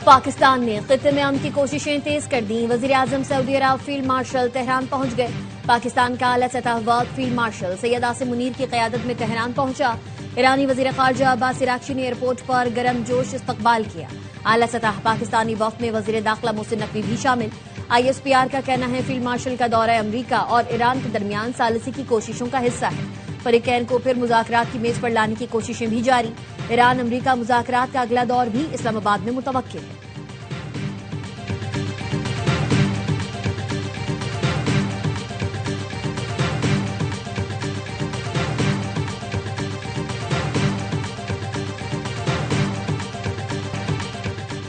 पाकिस्तान ने खित्ते में अमन की कोशिशें तेज कर दी। वजीर आजम सऊदी अरब फील्ड मार्शल तेहरान पहुंच गए। पाकिस्तान का आला सतह वक्त फील्ड मार्शल सैयद आसिम मुनीर की क़यादत में तेहरान पहुंचा। ईरानी वजीर खारजा अब्बास अरागची ने एयरपोर्ट पर गर्म जोश इस्तकबाल किया। आला सतह पाकिस्तानी वक्त में वजीर दाखिला मोहसिन नकवी भी शामिल। ISPR का कहना है फील्ड मार्शल का दौरा अमरीका और ईरान के दरमियान सालिसी की कोशिशों का हिस्सा है। फरीकैन को फिर मुज़ाकरात की मेज पर लाने की कोशिशें भी जारी। ईरान अमरीका मुज़ाकरात का अगला दौर भी इस्लामाबाद में मुतवक्किल है।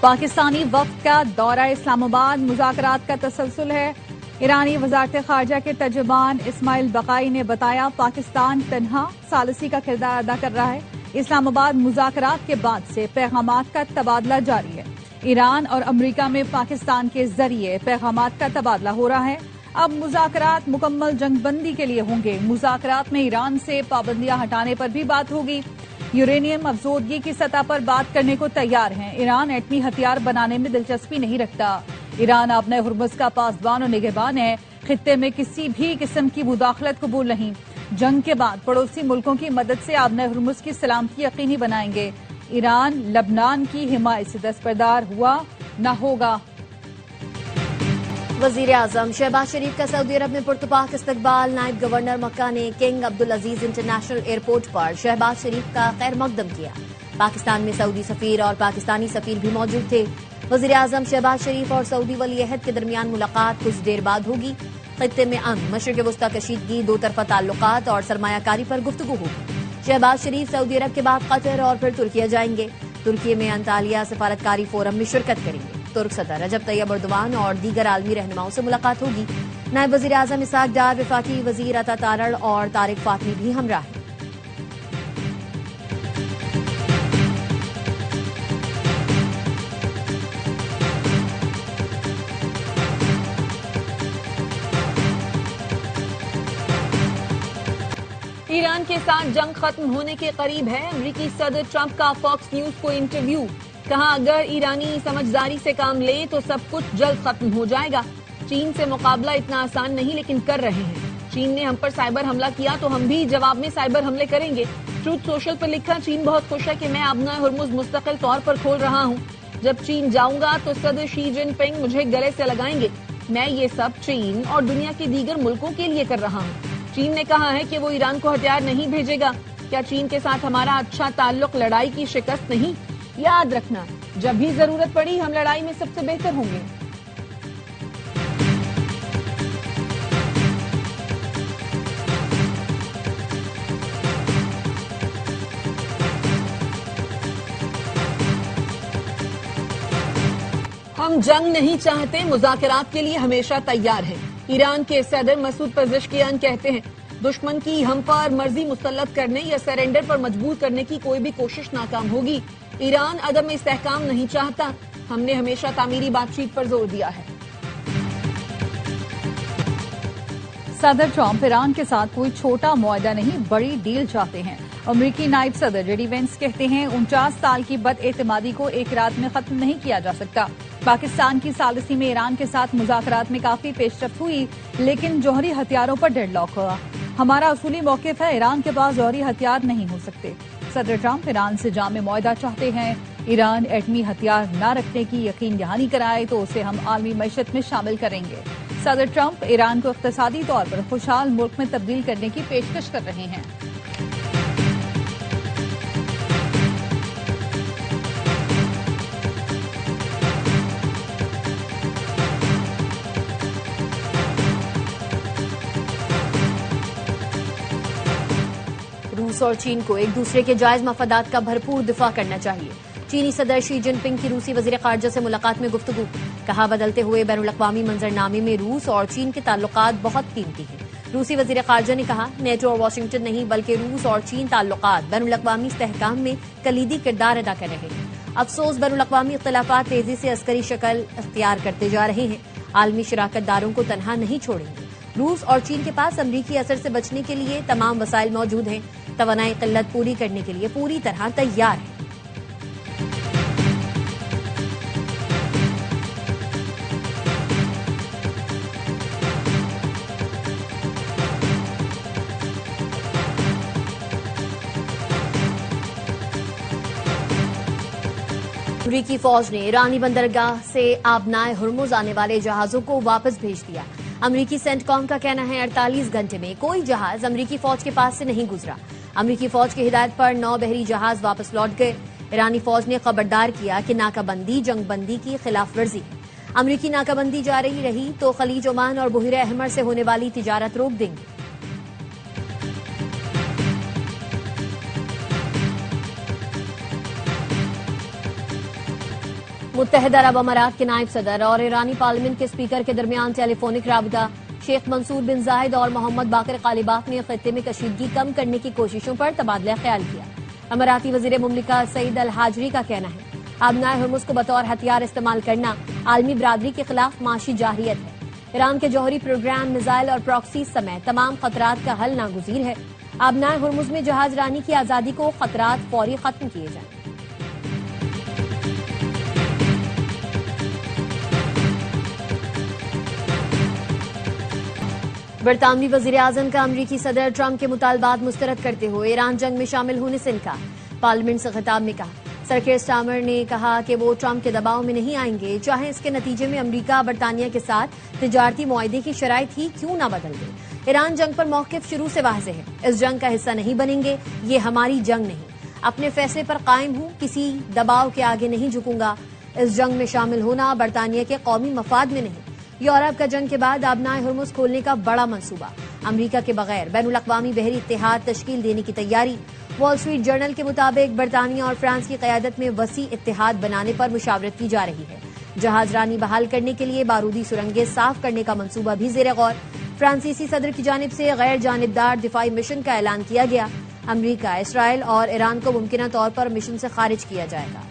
पाकिस्तानी वक्त का दौरा इस्लामाबाद मुज़ाकरात का तसलसल है। ईरानी वज़ारत ख़ारजा के तर्जुमान इस्माइल बकाई ने बताया पाकिस्तान तन्हा सालिसी का किरदार अदा कर रहा है। इस्लामाबाद मुज़ाकरात के बाद से पैगामात का तबादला जारी है। ईरान और अमरीका में पाकिस्तान के जरिए पैगामात का तबादला हो रहा है। अब मुज़ाकरात मुकम्मल जंगबंदी के लिए होंगे। मुज़ाकरात में ईरान से पाबंदियां हटाने पर भी बात होगी। यूरेनियम अफजोदगी की सतह पर बात करने को तैयार हैं। ईरान एटमी हथियार बनाने में दिलचस्पी नहीं रखता। ईरान अपने हुर्मुज़ का पासबान और निगहबान है। खित्ते में किसी भी किस्म की मुदाखलत कबूल नहीं। जंग के बाद पड़ोसी मुल्कों की मदद से आबने हुर्मुज़ की सलामती यकीनी बनाएंगे। ईरान लबनान की हिमायत से दस्तबरदार हुआ न होगा। वजीर आजम शहबाज शरीफ का सऊदी अरब में पुरतपाक इस्तकबाल। नायब गवर्नर मक्का ने किंग अब्दुल अजीज इंटरनेशनल एयरपोर्ट पर शहबाज शरीफ का खैर मकदम किया। पाकिस्तान में सऊदी सफीर और पाकिस्तानी सफीर भी मौजूद थे। वजीर आजम शहबाज शरीफ और सऊदी वली अहद के दरमियान मुलाकात कुछ देर बाद होगी। खित्ते में अमन, मशरिक़ वस्ता कशीदगी, दो तरफा ताल्लुकात और सरमायाकारी पर गुफ्तगू होगी। शहबाज शरीफ सऊदी अरब के बाद कतर और फिर तुर्किया जाएंगे। तुर्की में अंतालिया सफारतकारी फोरम में शिरकत करेंगे। तुर्क सदर रजब तैयब एर्दोगान और दीगर आलमी रहनुमाओं से मुलाकात होगी। नायब वजीर आजम इसहाक डार, वफाकी वजीर अता तारड़ और तारिक फातमी भी हमराह हैं। ईरान के साथ जंग खत्म होने के करीब है। अमेरिकी सदर ट्रंप का फॉक्स न्यूज को इंटरव्यू। कहा अगर ईरानी समझदारी से काम ले तो सब कुछ जल्द खत्म हो जाएगा। चीन से मुकाबला इतना आसान नहीं लेकिन कर रहे हैं। चीन ने हम पर साइबर हमला किया तो हम भी जवाब में साइबर हमले करेंगे। ट्रूथ सोशल पर लिखा चीन बहुत खुश है कि मैं अपना हुर्मुज़ मुस्तकिल तौर पर खोल रहा हूँ। जब चीन जाऊंगा तो सदर शी जिनपिंग मुझे गले से लगाएंगे। मैं ये सब चीन और दुनिया के दीगर मुल्कों के लिए कर रहा हूँ। चीन ने कहा है कि वो ईरान को हथियार नहीं भेजेगा। क्या चीन के साथ हमारा अच्छा ताल्लुक लड़ाई की शिकस्त नहीं? याद रखना, जब भी जरूरत पड़ी हम लड़ाई में सबसे बेहतर होंगे। हम जंग नहीं चाहते, मुज़ाकरात के लिए हमेशा तैयार हैं। ईरान के सदर मसूद पेज़ेश्कियान कहते हैं दुश्मन की हम पर मर्जी मुसल्लत करने या सरेंडर पर मजबूर करने की कोई भी कोशिश नाकाम होगी। ईरान अदम इस्तेहकाम नहीं चाहता। हमने हमेशा तामीरी बातचीत पर जोर दिया है। सदर ट्रंप ईरान के साथ कोई छोटा मुआहदा नहीं, बड़ी डील चाहते हैं। अमरीकी नायब सदर जेडी वेंस कहते हैं 49 साल की बदएतमादी को एक रात में खत्म नहीं किया जा सकता। पाकिस्तान की सालिसी में ईरान के साथ मुज़ाकरात में काफी पेशरफ्त हुई लेकिन जौहरी हथियारों पर डेडलॉक हुआ। हमारा असूली मौक़िफ़ है ईरान के पास जौहरी हथियार नहीं हो सकते। सदर ट्रंप ईरान से जामे मुआहदा चाहते हैं। ईरान एटमी हथियार न रखने की यकीन दहानी कराए तो उसे हम आलमी मईशत में शामिल करेंगे। सदर ट्रंप ईरान को इक़्तिसादी तौर पर खुशहाल मुल्क में तब्दील करने की पेशकश कर रहे हैं। रूस और चीन को एक दूसरे के जायज मफादात का भरपूर दिफा करना चाहिए। चीनी सदर शी जिनपिंग की रूसी वजीर खारजा से मुलाकात में गुफ्तगू। कहा बदलते हुए बैनुल-अक़वामी मंजरनामे में रूस और चीन के ताल्लुकात बहुत कीमती हैं। रूसी वजीर खारजा ने कहा नेटो और वाशिंगटन नहीं बल्कि रूस और चीन ताल्लुकात बैनुल-अक़वामी इस्तेहकाम में कलीदी किरदार अदा कर रहे हैं। अफसोस बैनुल-अक़वामी इख्तिलाफात तेजी से अस्करी शक्ल अख्तियार करते जा रहे हैं। आलमी शराकतदारों को तनहा नहीं छोड़ेंगे। रूस और चीन के पास अमरीकी असर से बचने के लिए तमाम वसाइल मौजूद हैं। तवानाई किल्लत पूरी करने के लिए पूरी तरह तैयार है। अमरीकी फौज ने ईरानी बंदरगाह से आबनाए हुर्मुज आने वाले जहाजों को वापस भेज दिया। अमरीकी सेंटकॉम का कहना है 48 घंटे में कोई जहाज अमरीकी फौज के पास से नहीं गुजरा। अमरीकी फौज की हिदायत पर 9 बहरी जहाज वापस लौट गए। ईरानी फौज ने खबरदार किया कि नाकाबंदी जंगबंदी की खिलाफ वर्जी है। अमरीकी नाकाबंदी जारी रही तो खलीज ओमान और बुहिर अहमर से होने वाली तिजारत रोक देंगे। मुत्तहदा अरब अमारात के नायब सदर और ईरानी पार्लियामेंट के स्पीकर के दरमियान टेलीफोनिक राबता। शेख मंसूर बिन जाहिद और मोहम्मद बाकर कालिबाफ ने खत्ते में कशीदगी कम करने की कोशिशों पर तबादला ख्याल किया। अमाराती वजीर मुमलिका सईद अल हाजरी का कहना है आबनाए हुर्मुज को बतौर हथियार इस्तेमाल करना आलमी बरादरी के खिलाफ माशी जाहिरियत है। ईरान के जौहरी प्रोग्राम, मिसाइल और प्रॉक्सी समेत तमाम खतरात का हल नागुज़ीर है। आबनाए हुर्मुज में जहाज रानी की आजादी को खतरात फौरी खत्म किए जाए। बरतानवी वजीर आजम का अमरीकी सदर ट्रंप के मुतालबात मुस्तरद करते हुए ईरान जंग में शामिल होने से इनकार। पार्लियामेंट से खिताब में कहा सरकेर स्टामर ने कहा कि वो ट्रंप के दबाव में नहीं आएंगे, चाहे इसके नतीजे में अमरीका बरतानिया के साथ तिजारती मुआहदे की शराइत ही क्यों न बदल दे। ईरान जंग पर मौकिफ शुरू से वाज़ेह है, इस जंग का हिस्सा नहीं बनेंगे, ये हमारी जंग नहीं। अपने फैसले पर कायम हूं, किसी दबाव के आगे नहीं झुकूंगा। इस जंग में शामिल होना बरतानिया के कौमी मफाद में नहीं। यूरोप का जंग के बाद आबनाए हुर्मुज खोलने का बड़ा मंसूबा। अमरीका के बगैर बैनुल अक़वामी बहरी इत्तेहाद तश्कील देने की तैयारी। वॉल स्ट्रीट जर्नल के मुताबिक बरतानिया और फ्रांस की क़यादत में वसी इत्तेहाद बनाने पर मुशावरत की जा रही है। जहाज रानी बहाल करने के लिए बारूदी सुरंगें साफ करने का मंसूबा भी ज़ेर गौर। फ्रांसीसी सदर की जानिब से गैर जानिबदार दिफाई मिशन का ऐलान किया गया। अमरीका, इसराइल और ईरान को मुमकिना तौर पर मिशन से खारिज किया जाएगा।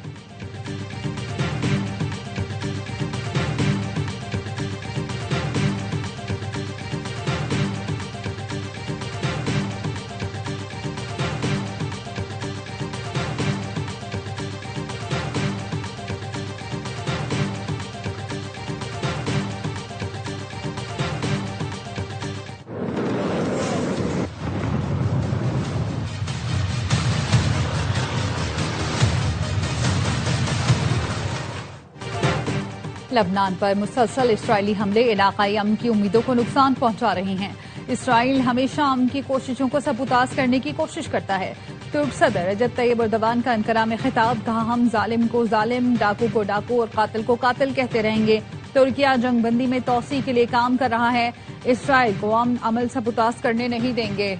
लबनान पर मुसलसल इसराइली हमले इलाकाई अमन की उम्मीदों को नुकसान पहुंचा रहे हैं। इसराइल हमेशा अमन की कोशिशों को सबूताज करने की कोशिश करता है। तुर्क सदर रजब तैयब एर्दोगान का अंकारा में खिताब, कहा हम जालिम को जालिम, डाकू को डाकू और कातिल को कातिल कहते रहेंगे। तुर्किया जंगबंदी में तौसी के लिए काम कर रहा है, इसराइल को हम अमल सबूताज करने नहीं देंगे।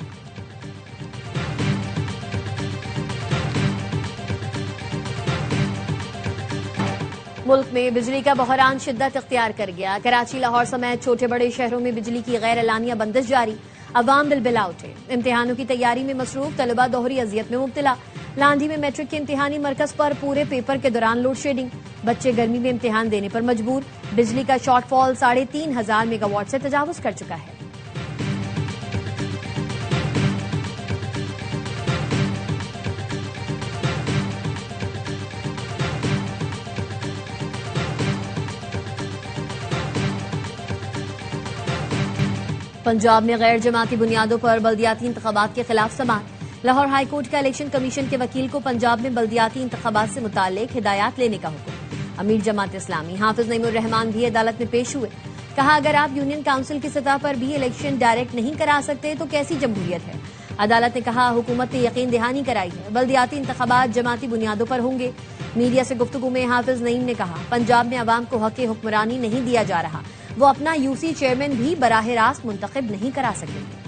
मुल्क में बिजली का बहरान शिद्दत इख्तियार कर गया। कराची, लाहौर समेत छोटे बड़े शहरों में बिजली की गैर एलानिया बंदिश जारी। अवाम बिलबिला उठे। इम्तिहानों की तैयारी में मसरूफ, तलबा दोहरी अजियत में मुब्तला। लांधी में मैट्रिक के इम्तिहानी मरकज पर पूरे पेपर के दौरान लोड शेडिंग। बच्चे गर्मी में इम्तिहान देने पर मजबूर। बिजली का शॉर्टफॉल 3,500 मेगावाट से तजावुज कर चुका है। पंजाब में गैर जमाती बुनियादों पर बल्दियाती इंतखाबात के खिलाफ समाअत। लाहौर हाई कोर्ट का इलेक्शन कमीशन के वकील को पंजाब में बल्दियाती इंतखाबात से मुताल्लिक हिदायत लेने का हुक्म। अमीर जमात इस्लामी हाफिज नईमुर रहमान भी अदालत में पेश हुए। कहा अगर आप यूनियन काउंसिल की सतह पर भी इलेक्शन डायरेक्ट नहीं करा सकते तो कैसी जमहूरियत है। अदालत ने कहा हुकूमत ने यकीन दहानी कराई है, बल्दियाती इंतखाबात जमाती बुनियादों पर होंगे। मीडिया से गुफ्तगू में हाफिज नईम ने कहा पंजाब में अवाम को हक हुक्मरानी नहीं दिया जा रहा, वो अपना यूसी चेयरमैन भी बराह रास्त मुंतखब नहीं करा सकेंगे।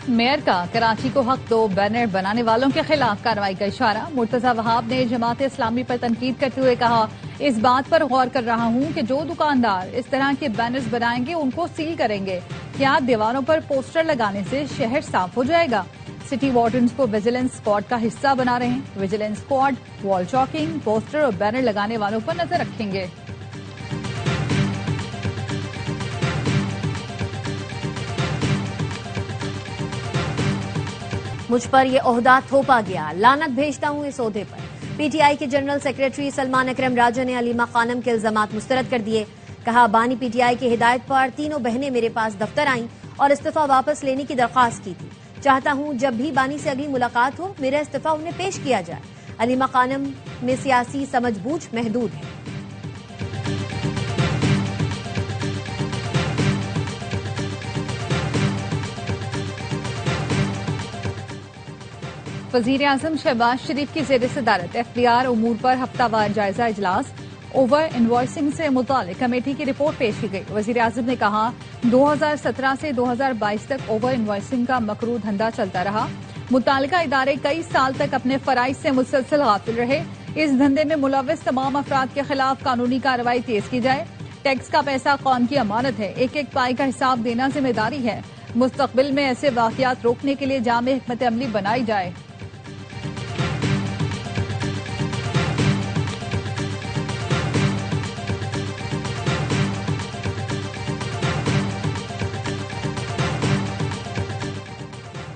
मेयर का कराची को हक दो बैनर बनाने वालों के खिलाफ कार्रवाई का इशारा। मुर्तजा वहाब ने जमात इस्लामी पर तनकीद करते हुए कहा इस बात पर गौर कर रहा हूं कि जो दुकानदार इस तरह के बैनर्स बनाएंगे उनको सील करेंगे। क्या दीवारों पर पोस्टर लगाने से शहर साफ हो जाएगा? सिटी वार्डन्स को विजिलेंस स्क्वाड का हिस्सा बना रहे हैं। Vigilance squad wall choking, poster और बैनर लगाने वालों पर नजर रखेंगे। मुझ पर यह ओहदा थोपा गया, लानत भेजता हूं इस ओहदे पर। पीटीआई के जनरल सेक्रेटरी सलमान अकरम राजा ने अलीमा खानम के इल्जामात मुस्तरद कर दिए। कहा, बानी पीटीआई की हिदायत पर तीनों बहनें मेरे पास दफ्तर आईं और इस्तीफा वापस लेने की दरख्वास्त की थी। चाहता हूं जब भी बानी से अगली मुलाकात हो मेरा इस्तीफा उन्हें पेश किया जाए। अलीमा खानम में सियासी समझबूझ महदूद है। वजीर आजम शहबाज शरीफ की जेर सदारत एफबीआर उमूर पर हफ्तावार जायजा इजलास। ओवर इनवॉइसिंग से मुतालिक कमेटी की रिपोर्ट पेश की गई। वजीर आजम ने कहा, 2017 से 2022 तक ओवर इनवॉइसिंग का मकरू धंधा चलता रहा। मुतालिका इदारे कई साल तक अपने फराइज से मुसलसल गाफिल रहे। इस धंधे में मुलविस तमाम अफराद के खिलाफ कानूनी कार्रवाई तेज की जाए। टैक्स का पैसा कौम की अमानत है, एक एक पाई का हिसाब देना जिम्मेदारी है। मुस्तकबिल में ऐसे वाकयात रोकने के लिए जामे हिकमत अमली बनाई जाए।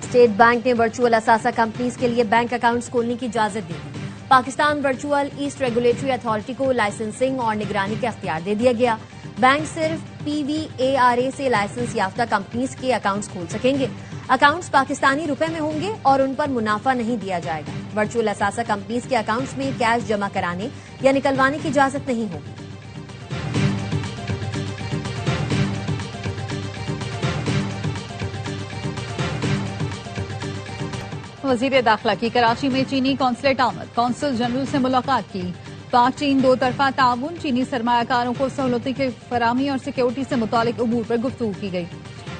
स्टेट बैंक ने वर्चुअल असासा कंपनीज के लिए बैंक अकाउंट्स खोलने की इजाजत दे दी। Pakistan virtual assets regulatory authority को लाइसेंसिंग और निगरानी का अख्तियार दे दिया गया। बैंक सिर्फ PVARA से लाइसेंस याफ्ता कंपनीज के अकाउंट्स खोल सकेंगे। अकाउंट्स पाकिस्तानी रुपए में होंगे और उन पर मुनाफा नहीं दिया जाएगा। वर्चुअल असासा कंपनीज के अकाउंट्स में कैश जमा कराने या निकलवाने की इजाजत नहीं होगी। वजीर दाखिला की कराची में चीनी कौंसलेट आमद। कौंसल जनरल से मुलाकात की। पाक चीन दो तरफा ताउन, चीनी सरमायाकारों को सहूलतों की फराहमी और सिक्योरिटी से मुतालिक उमूर पर गुफ्तगू की गई।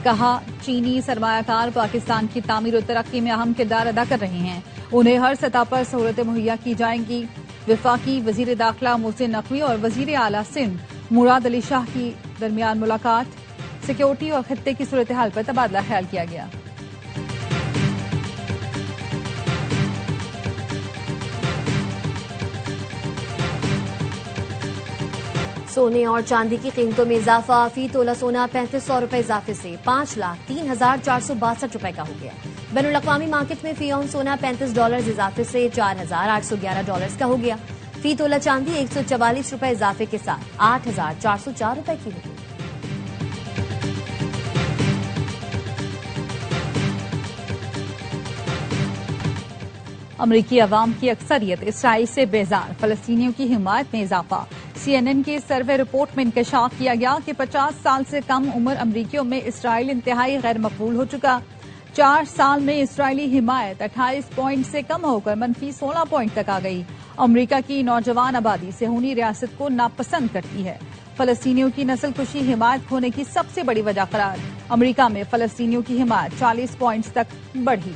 कहा, चीनी सरमायाकार पाकिस्तान की तामीर और तरक्की में अहम किरदार अदा कर रहे हैं। उन्हें हर सतह पर सहूलतें मुहैया की जाएंगी। विफाकी वजीर दाखिला मोहसिन नकवी और वजीर आला सिंध मुराद अली शाह की दरमियान मुलाकात। सिक्योरिटी और खत्ते की सूरत हाल पर तबादला ख्याल किया गया। सोने और चांदी की कीमतों में इजाफा। फी तोला सोना 3500 रुपए इजाफे से 5,03,462 रुपए का हो गया। बैनुल अक़वामी मार्केट में फी ऑन सोना $35 इजाफे से 4,811 डॉलर का हो गया। फी तोला चांदी 144 रुपए इजाफे के साथ 8,404 रुपए की होगी। अमरीकी अवाम की अक्सरियत इसराइल से बेजार। फलस्तीनियों की हिमायत में इजाफा। CNN की सर्वे रिपोर्ट में इंकशाफ किया गया कि 50 साल से कम उम्र अमरीकियों में इसराइल इंतहाई गैर मकबूल हो चुका। 4 साल में इसराइली हिमायत 28 पॉइंट से कम होकर -16 पॉइंट तक आ गई। अमरीका की नौजवान आबादी सेहूनी रियासत को नापसंद करती है। फलस्तीनियों की नस्लकुशी हिमायत खोने की सबसे बड़ी वजह करार। अमरीका में फलस्तीनियों की हिमायत 40 पॉइंट्स तक बढ़ी।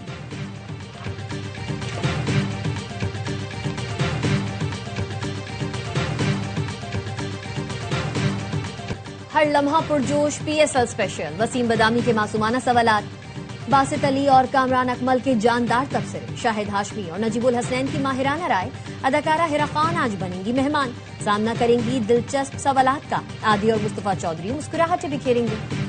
हर लम्हा पुरजोश PSL स्पेशल। वसीम बदामी के मासूमाना सवालात, बासित अली और कामरान अकमल के जानदार तबसरे, शाहिद हाशमी और नजीबुल हसनैन की माहिराना राय। अदाकारा हिरा खान आज बनेंगी मेहमान, सामना करेंगी दिलचस्प सवालात का। आदि और मुस्तफा चौधरी मुस्कुराहटें बिखेरेंगे।